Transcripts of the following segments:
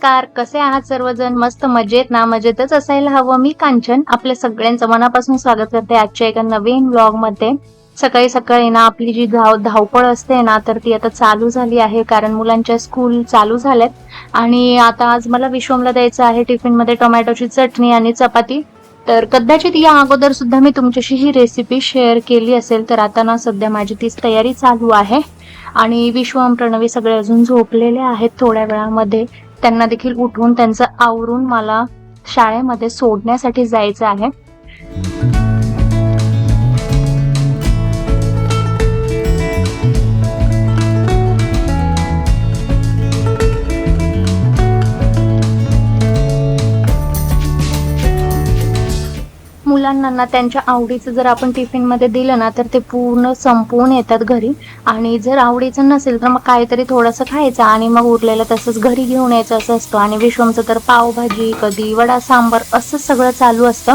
नमस्कार, कसे आहात सर्वजण? मस्त मजेत ना? मजेतच असायला हवं. मी कांचन आपल्या सगळ्यांचं मनापासून स्वागत करते आजच्या एका नवीन व्लॉगमध्ये. सकाळी सकाळी ना आपली जी धावपळ असते ना, तर ती आता चालू झाली आहे कारण मुलांच्या स्कूल चालू झाल्यात आणि आता आज मला विश्वमला द्यायचं आहे टिफिनमध्ये टोमॅटोची चटणी आणि चपाती. तर कदाचित या अगोदर सुद्धा मी तुमच्याशी ही रेसिपी शेअर केली असेल, तर आता ना सध्या माझी तीच तयारी चालू आहे. आणि विश्वम, प्रणवी सगळे अजून झोपलेले आहेत. थोड्या वेळामध्ये त्यांना देखील उठवून त्यांचं आवरून मला शाळेमध्ये सोडण्यासाठी जायचं आहे. मुलांना ना त्यांच्या आवडीचं जर आपण टिफिनमध्ये दिलं ना, तर ते पूर्ण संपवून येतात घरी. आणि जर आवडीचं नसेल तर मग काहीतरी थोडंसं खायचं आणि मग उरलेलं तसंच घरी घेऊन यायचं असं असतं. आणि विश्वमचं तर पावभाजी, कधी वडा सांबार असं सगळं चालू असतं.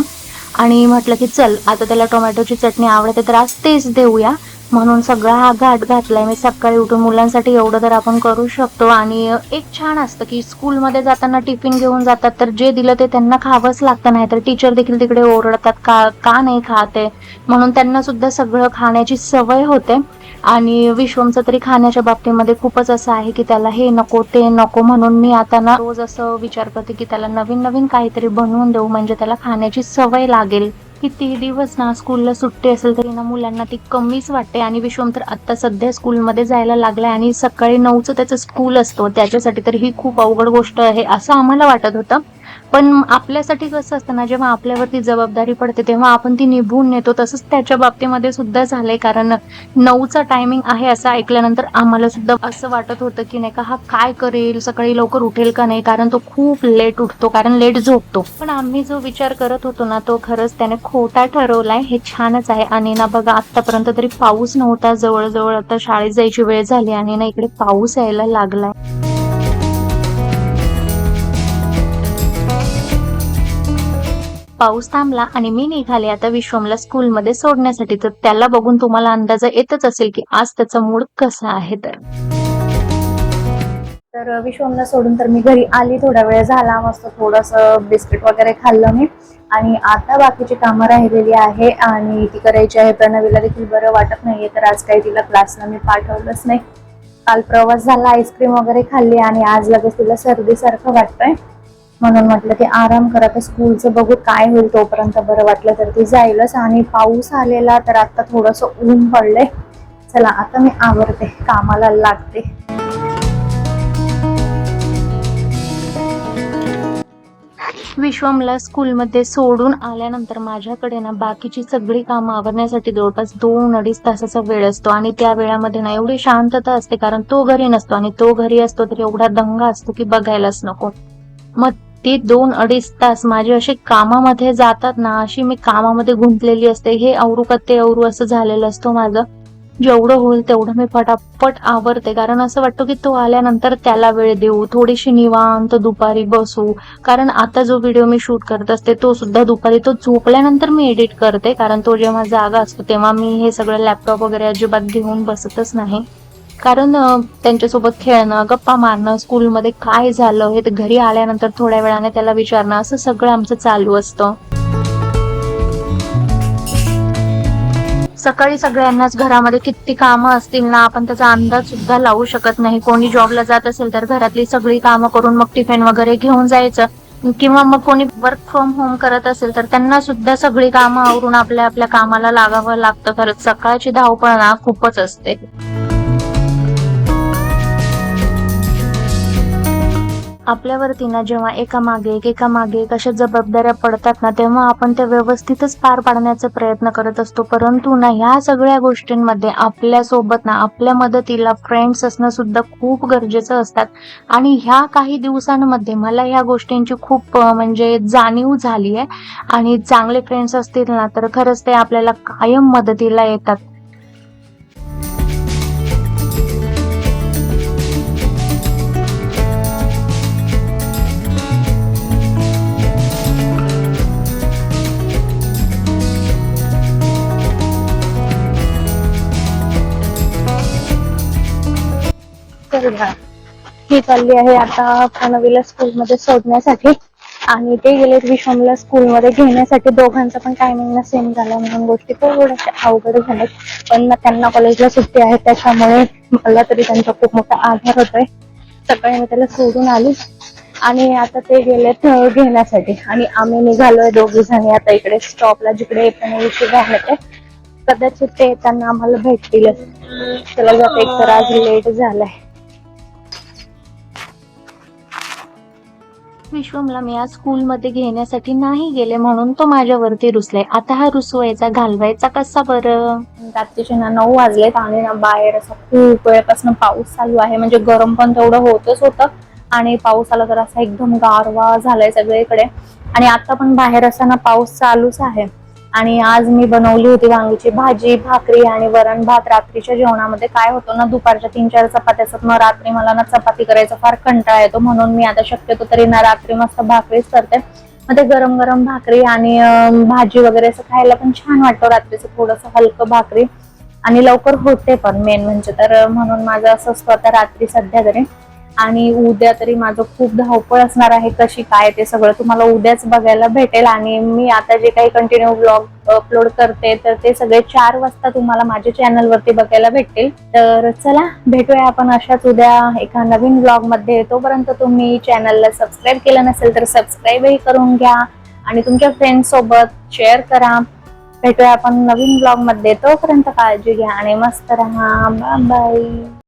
आणि म्हटलं की चल आता त्याला टोमॅटोची चटणी आवडते तर आज तेच देऊया, म्हणून सगळा हा घाट घातलाय मी. सकाळी उठून मुलांसाठी एवढं तर आपण करू शकतो. आणि एक छान असतं की स्कूलमध्ये जाताना टिफिन घेऊन जातात तर जे दिलं ते त्यांना खावंच लागतं, नाही तर टीचर देखील तिकडे ओरडतात का का नाही खाते, म्हणून त्यांना सुद्धा सगळं खाण्याची सवय होते. आणि विश्वमचं तरी खाण्याच्या बाबतीमध्ये खूपच असं आहे की त्याला हे नको ते नको, म्हणून मी आता ना रोज असं विचार करते की त्याला नवीन नवीन काहीतरी बनवून देऊ, म्हणजे त्याला खाण्याची सवय लागेल. किती दिवस ना स्कूलला सुट्टी असेल तरी ना मुलांना ती कमीच वाटते. आणि विश्वम तर आता सध्या स्कूलमध्ये जायला लागलाय आणि सकाळी 9चं त्याचं स्कूल असतो, त्याच्यासाठी तर ही खूप अवघड गोष्ट आहे असं आम्हाला वाटत होतं. पण आपल्यासाठी कसं असतं ना, जेव्हा आपल्यावरती जबाबदारी पडते तेव्हा आपण ती निभवून नेतो. तसंच त्याच्या बाबतीमध्ये सुद्धा झालंय, कारण 9चा टायमिंग आहे असं ऐकल्यानंतर आम्हाला सुद्धा असं वाटत होतं की नाही का हा काय करेल, सकाळी लवकर उठेल का नाही, कारण तो खूप लेट उठतो, कारण लेट झोपतो. पण आम्ही जो विचार करत होतो ना तो खरंच त्याने खोटा ठरवलाय. हे छानच आहे. आणि ना बघा आतापर्यंत तरी पाऊस नव्हता, जवळजवळ आता शाळेत जायची वेळ झाली आणि ना इकडे पाऊस यायला लागलाय. पाऊस थांबला आणि मी निघाले आता विश्वमला स्कूलमध्ये सोडण्यासाठी. तर त्याला बघून तुम्हाला अंदाज येतच असेल की आज त्याचा मूड कसा आहे. तर विश्वमला सोडून तर मी घरी आली, थोडा वेळ झाला, मस्त थोडंसं बिस्किट वगैरे खाल्लं मी. आणि आता बाकीची कामं राहिलेली आहे आणि ती करायची आहे. प्रणवीला देखील बरं वाटत नाहीये तर आज काही तिला क्लासला मी पाठवलंच नाही. काल प्रवास झाला, आईस्क्रीम वगैरे खाल्ली आणि आज लगेच तिला सर्दीसारखं वाटतंय, म्हणून म्हटलं की आराम करा, तर स्कूलचं बघू काय होईल, तोपर्यंत बरं वाटलं तर ती जाईलच. आणि पाऊस आलेला तर आता थोडंसं ऊन पडलंय. चला आता मी आवरते, कामाला लागते. विश्वमला स्कूलमध्ये सोडून आल्यानंतर माझ्याकडे ना बाकीची सगळी कामं आवरण्यासाठी जवळपास 2-2.5 तासाचा वेळ असतो. आणि त्या वेळामध्ये ना एवढी शांतता असते कारण तो घरी नसतो, आणि तो घरी असतो तर एवढा दंगा असतो की बघायलाच नको. मग ते 2-2.5 तास माझे असे कामामध्ये जातात ना, अशी मी कामामध्ये गुंतलेली असते. हे आवरू का ते आवरू असं झालेलं असतं माझं. जेवढं होईल तेवढं मी पटापट आवरते, कारण असं वाटतं की तो आल्यानंतर त्याला वेळ देऊ, थोडीशी निवांत दुपारी बसू. कारण आता जो व्हिडिओ मी शूट करत असते तो सुद्धा दुपारी तो झोपल्यानंतर मी एडिट करते, कारण तो जेव्हा जागा असतो तेव्हा मी हे सगळं लॅपटॉप वगैरे अजिबात घेऊन बसतच नाही. कारण त्यांच्यासोबत खेळणं, गप्पा मारणं, स्कूलमध्ये काय झालं हे घरी आल्यानंतर थोड्या वेळाने त्याला विचारणं, असं सगळं आमचं चालू असतं. सकाळी सगळ्यांनाच घरामध्ये किती कामं असतील ना, आपण त्याचा अंदाज सुद्धा लावू शकत नाही. कोणी जॉबला जात असेल तर घरातली सगळी कामं करून मग टिफिन वगैरे घेऊन जायचं, किंवा मग कोणी वर्क फ्रॉम होम करत असेल तर त्यांना सुद्धा सगळी कामं आवरून आपल्या आपल्या कामाला लागावं लागतं. खरंच सकाळची धावपळ ना खूपच असते. आपल्यावरती ना जेव्हा एकामागे एक अशा जबाबदाऱ्या पडतात ना, तेव्हा आपण त्या व्यवस्थितच पार पाडण्याचा प्रयत्न करत असतो. परंतु ना ह्या सगळ्या गोष्टींमध्ये आपल्यासोबत ना आपल्या मदतीला फ्रेंड्स असणं सुद्धा खूप गरजेचं असतात. आणि ह्या काही दिवसांमध्ये मला ह्या गोष्टींची खूप म्हणजे जाणीव झाली आहे. आणि चांगले फ्रेंड्स असतील ना तर खरंच ते आपल्याला कायम मदतीला येतात. तर ही चालली आहे आता प्रणवीला स्कूलमध्ये सोडण्यासाठी आणि ते गेले विश्वमला स्कूलमध्ये घेण्यासाठी. दोघांचा पण टायमिंग सेम झाला म्हणून गोष्टी थोड्याशा अवघड झाल्यात. पण त्यांना कॉलेजला सुट्टी आहे त्याच्यामुळे मला तरी त्यांचा खूप मोठा आधार होतोय. सकाळी मी त्याला सोडून आली आणि आता ते गेलेत घेण्यासाठी आणि आम्ही निघालोय दोघी जणी आता इकडे स्टॉपला, जिकडे प्रणवीची व्हॅन येते. कदाचित ते त्यांना आम्हाला भेटतीलच. त्याला जात एक तर आज लेट झालाय. विश्वमला मी आज स्कूलमध्ये घेण्यासाठी नाही गेले म्हणून तो माझ्यावरती रुसलाय. आता हा रुसवायचा घालवायचा कसा बरं? रात्रीचे 9 वाजलेत आणि बाहेर असं खूप वेळपासून पाऊस चालू आहे. म्हणजे गरम पण तेवढं होतच होतं आणि पाऊस आला तर असा एकदम गारवा झालाय सगळीकडे. आणि आता पण बाहेर असताना पाऊस चालूच आहे. आणि आज मी बनवली होती वांगीची भाजी, भाकरी आणि वरण भात. रात्रीच्या जेवणामध्ये काय होतं ना, दुपारच्या 3-4 चपात्या असतात, मग रात्री मला ना चपाती करायचा फार कंटाळा येतो. म्हणून मी आता शक्यतो तरी ना रात्री मस्त भाकरीच करते. मग ते गरम गरम भाकरी आणि भाजी वगैरे असं खायला पण छान वाटतं रात्रीचं, थोडंसं हलकं भाकरी आणि लवकर होते पण मेन म्हणजे. तर म्हणून माझं असं असतं आता रात्री सध्या तरी. आणि उद्या तरी माझं खूप धावपळ असणार आहे. कशी काय ते सगळं तुम्हाला उद्याच बघायला भेटेल. आणि मी आता जे काही कंटिन्यू ब्लॉग अपलोड करते तर ते सगळे 4 वाजता तुम्हाला माझ्या चॅनलवरती बघायला भेटतील. तर चला भेटूया आपण अशाच उद्या एका नवीन ब्लॉग मध्ये. तोपर्यंत तुम्ही चॅनलला सबस्क्राईब केलं नसेल तर सबस्क्राईबही करून घ्या आणि तुमच्या फ्रेंड्स सोबत शेअर करा. भेटूया आपण नवीन ब्लॉग मध्ये. तोपर्यंत काळजी घ्या आणि मस्त राहा. Bye bye.